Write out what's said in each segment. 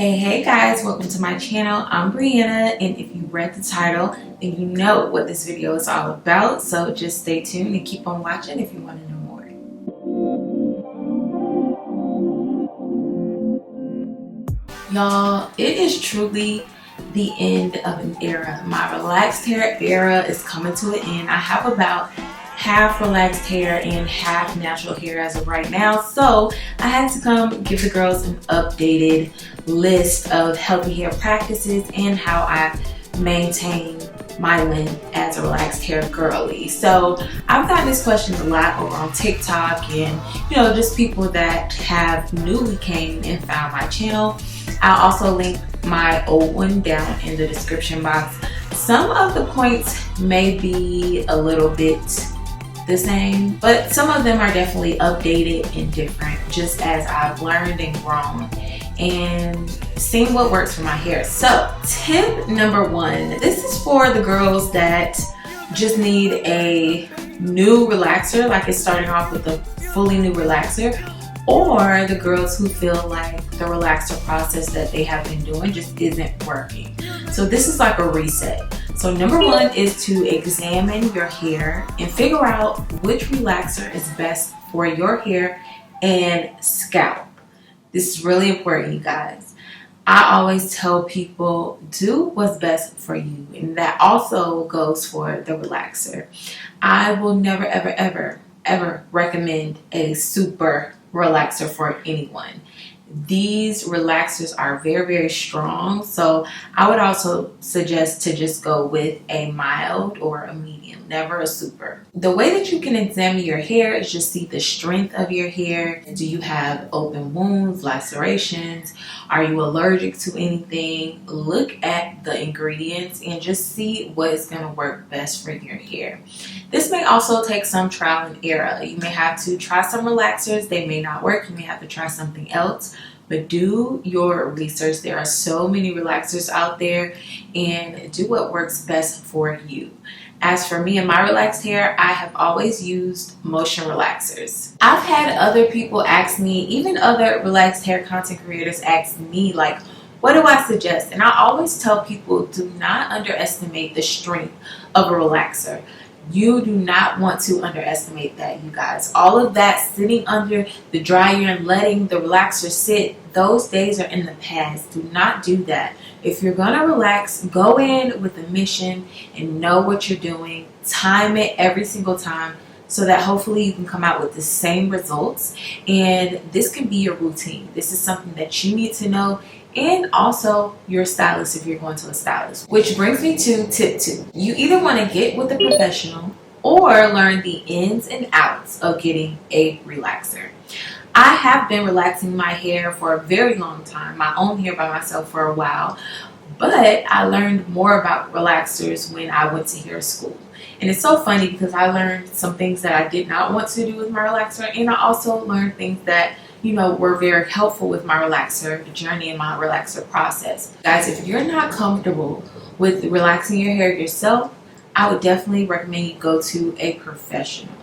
Hey guys, welcome to my channel. I'm Brianna, and if you read the title, then you know what this video is all about. So just stay tuned and keep on watching if you want to know more. Y'all, it is truly the end of an era. My relaxed hair era is coming to an end. I have about half relaxed hair and half natural hair as of right now, so I had to come give the girls an updated list of healthy hair practices and how I maintain my length as a relaxed hair girly. So I've gotten this question a lot over on TikTok and just people that have newly came and found my channel. I'll also link my old one down in the description box. Some of the points may be a little bit the same, but some of them are definitely updated and different, just as I've learned and grown and seen what works for my hair. So tip number one, this is for the girls that just need a new relaxer, like it's starting off with a fully new relaxer, or the girls who feel like the relaxer process that they have been doing just isn't working. So this is like a reset. So number one is to examine your hair and figure out which relaxer is best for your hair and scalp. This is really important, you guys. I always tell people, do what's best for you, and that also goes for the relaxer. I will never, ever recommend a super relaxer for anyone. These relaxers are very strong, so I would also suggest to just go with a mild or a medium, never a super. The way that you can examine your hair is just see the strength of your hair. Do you have open wounds, lacerations? Are you allergic to anything? Look at the ingredients and just see what is going to work best for your hair. This may also take some trial and error. You may have to try some relaxers. They may not work. You may have to try something else. But do your research. There are so many relaxers out there, and do what works best for you. As for me and my relaxed hair, I have always used motion relaxers. I've had other people ask me, even other relaxed hair content creators ask me, like, what do I suggest? And I always tell people, do not underestimate the strength of a relaxer. You do not want to underestimate that, you guys. All of that sitting under the dryer and letting the relaxer sit, those days are in the past. Do not do that. If you're going to relax, go in with a mission and know what you're doing. Time it every single time so that hopefully you can come out with the same results. And this can be your routine. This is something that you need to know. And also your stylist if you're going to a stylist. Which brings me to tip 2. You either want to get with a professional or learn the ins and outs of getting a relaxer. I have been relaxing my hair for a very long time, my own hair by myself for a while, but I learned more about relaxers when I went to hair school. And it's so funny because I learned some things that I did not want to do with my relaxer, and I also learned things that were very helpful with my relaxer journey and my relaxer process. Guys, if you're not comfortable with relaxing your hair yourself, I would definitely recommend you go to a professional.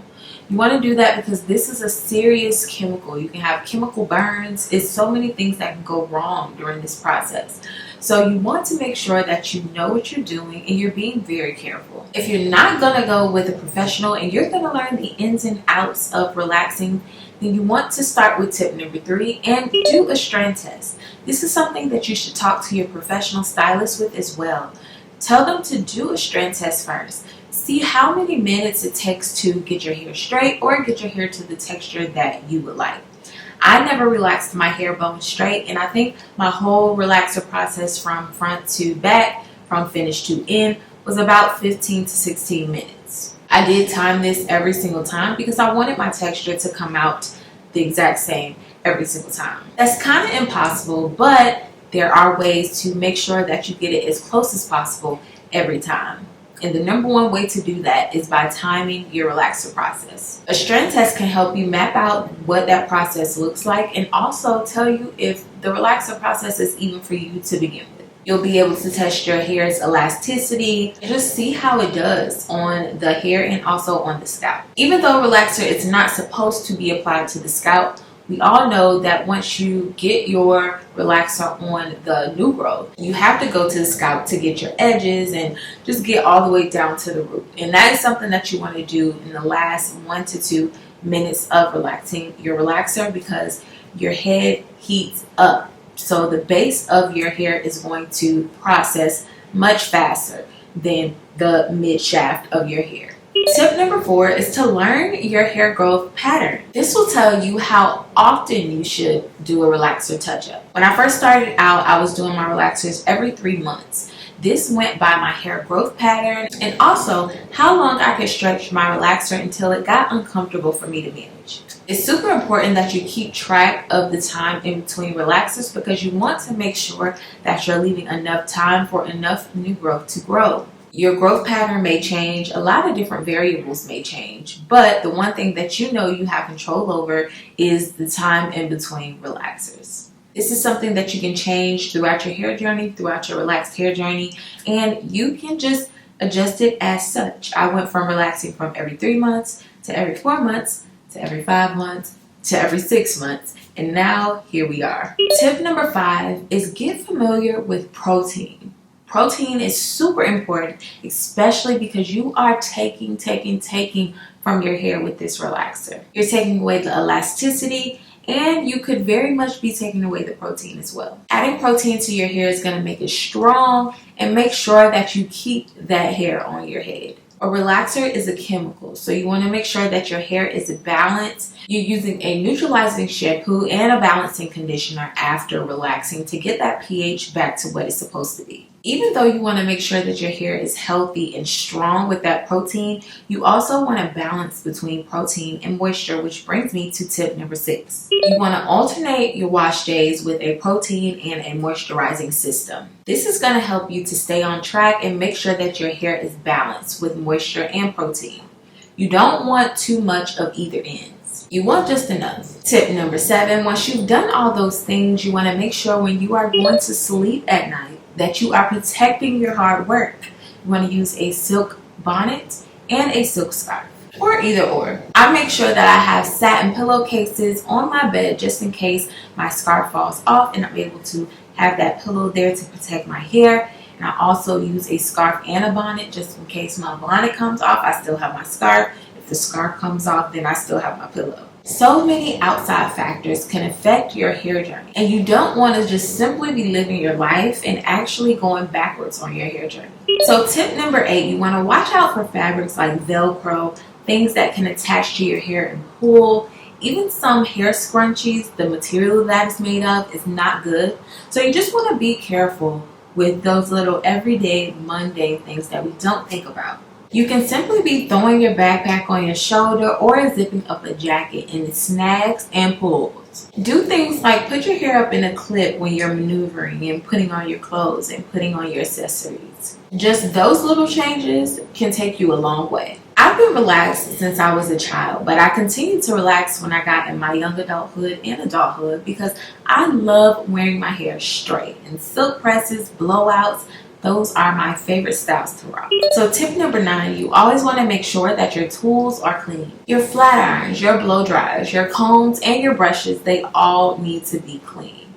You want to do that because this is a serious chemical. You can have chemical burns. It's so many things that can go wrong during this process. So you want to make sure that you know what you're doing and you're being very careful. If you're not going to go with a professional and you're going to learn the ins and outs of relaxing, then you want to start with tip number 3 and do a strand test. This is something that you should talk to your professional stylist with as well. Tell them to do a strand test first. See how many minutes it takes to get your hair straight or get your hair to the texture that you would like. I never relaxed my hair bone straight, and I think my whole relaxer process from front to back, from finish to end, was about 15 to 16 minutes. I did time this every single time because I wanted my texture to come out the exact same every single time. That's kind of impossible, but there are ways to make sure that you get it as close as possible every time. And the number one way to do that is by timing your relaxer process. A strand test can help you map out what that process looks like and also tell you if the relaxer process is even for you to begin with. You'll be able to test your hair's elasticity and just see how it does on the hair and also on the scalp. Even though relaxer is not supposed to be applied to the scalp, we all know that once you get your relaxer on the new growth, you have to go to the scalp to get your edges and just get all the way down to the root. And that is something that you want to do in the last 1 to 2 minutes of relaxing your relaxer, because your head heats up. So the base of your hair is going to process much faster than the mid shaft of your hair. Tip number 4 is to learn your hair growth pattern. This will tell you how often you should do a relaxer touch-up. When I first started out, I was doing my relaxers every 3 months. This went by my hair growth pattern and also how long I could stretch my relaxer until it got uncomfortable for me to manage. It's super important that you keep track of the time in between relaxers, because you want to make sure that you're leaving enough time for enough new growth to grow. Your growth pattern may change, a lot of different variables may change, but the one thing that you know you have control over is the time in between relaxers. This is something that you can change throughout your hair journey, throughout your relaxed hair journey, and you can just adjust it as such. I went from relaxing from every 3 months to every 4 months to every 5 months to every 6 months, and now here we are. Tip number 5 is get familiar with protein. Protein is super important, especially because you are taking from your hair with this relaxer. You're taking away the elasticity, and you could very much be taking away the protein as well. Adding protein to your hair is going to make it strong and make sure that you keep that hair on your head. A relaxer is a chemical, so you want to make sure that your hair is balanced. You're using a neutralizing shampoo and a balancing conditioner after relaxing to get that pH back to what it's supposed to be. Even though you want to make sure that your hair is healthy and strong with that protein, you also want to balance between protein and moisture, which brings me to tip number 6. You want to alternate your wash days with a protein and a moisturizing system. This is going to help you to stay on track and make sure that your hair is balanced with moisture and protein. You don't want too much of either ends. You want just enough. Tip number 7, once you've done all those things, you want to make sure when you are going to sleep at night that you are protecting your hard work. You want to use a silk bonnet and a silk scarf, or either or. I make sure that I have satin pillowcases on my bed just in case my scarf falls off, and I'm able to have that pillow there to protect my hair. And I also use a scarf and a bonnet just in case my bonnet comes off. I still have my scarf. If the scarf comes off, then I still have my pillow. So many outside factors can affect your hair journey, and you don't want to just simply be living your life and actually going backwards on your hair journey. So tip number 8, you want to watch out for fabrics like Velcro, things that can attach to your hair and pull. Even some hair scrunchies, the material that is made of is not good. So you just want to be careful with those little everyday, mundane things that we don't think about. You can simply be throwing your backpack on your shoulder or zipping up a jacket, and it snags and pulls. Do things like put your hair up in a clip when you're maneuvering and putting on your clothes and putting on your accessories. Just those little changes can take you a long way. I've been relaxed since I was a child, but I continued to relax when I got in my young adulthood and adulthood because I love wearing my hair straight, and silk presses, blowouts, those are my favorite styles to rock. So tip number 9, you always want to make sure that your tools are clean. Your flat irons, your blow dryers, your combs, and your brushes, they all need to be clean.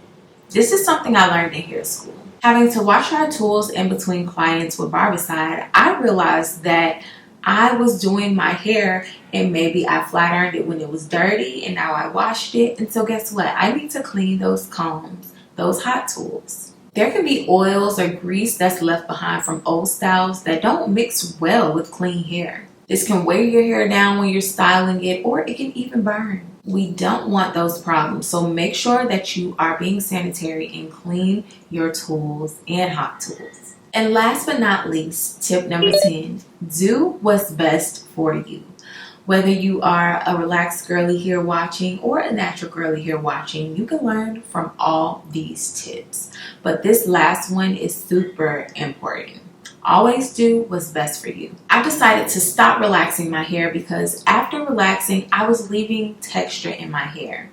This is something I learned in hair school. Having to wash our tools in between clients with Barbicide, I realized that I was doing my hair and maybe I flat ironed it when it was dirty and now I washed it. And so guess what? I need to clean those combs, those hot tools. There can be oils or grease that's left behind from old styles that don't mix well with clean hair. This can weigh your hair down when you're styling it, or it can even burn. We don't want those problems, so make sure that you are being sanitary and clean your tools and hot tools. And last but not least, tip number 10, do what's best for you. Whether you are a relaxed girly here watching or a natural girly here watching, you can learn from all these tips. But this last one is super important. Always do what's best for you. I decided to stop relaxing my hair because after relaxing, I was leaving texture in my hair.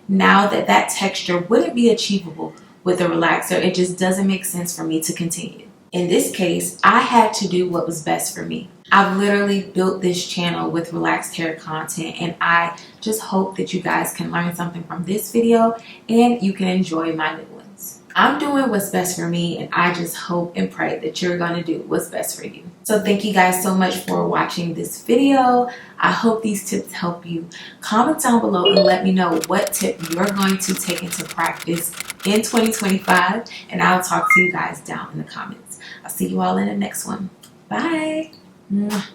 Now that texture wouldn't be achievable with a relaxer, it just doesn't make sense for me to continue. In this case, I had to do what was best for me. I've literally built this channel with relaxed hair content, and I just hope that you guys can learn something from this video and you can enjoy my new ones. I'm doing what's best for me, and I just hope and pray that you're going to do what's best for you. So thank you guys so much for watching this video. I hope these tips help you. Comment down below and let me know what tip you're going to take into practice in 2025, and I'll talk to you guys down in the comments. I'll see you all in the next one. Bye. Mwah.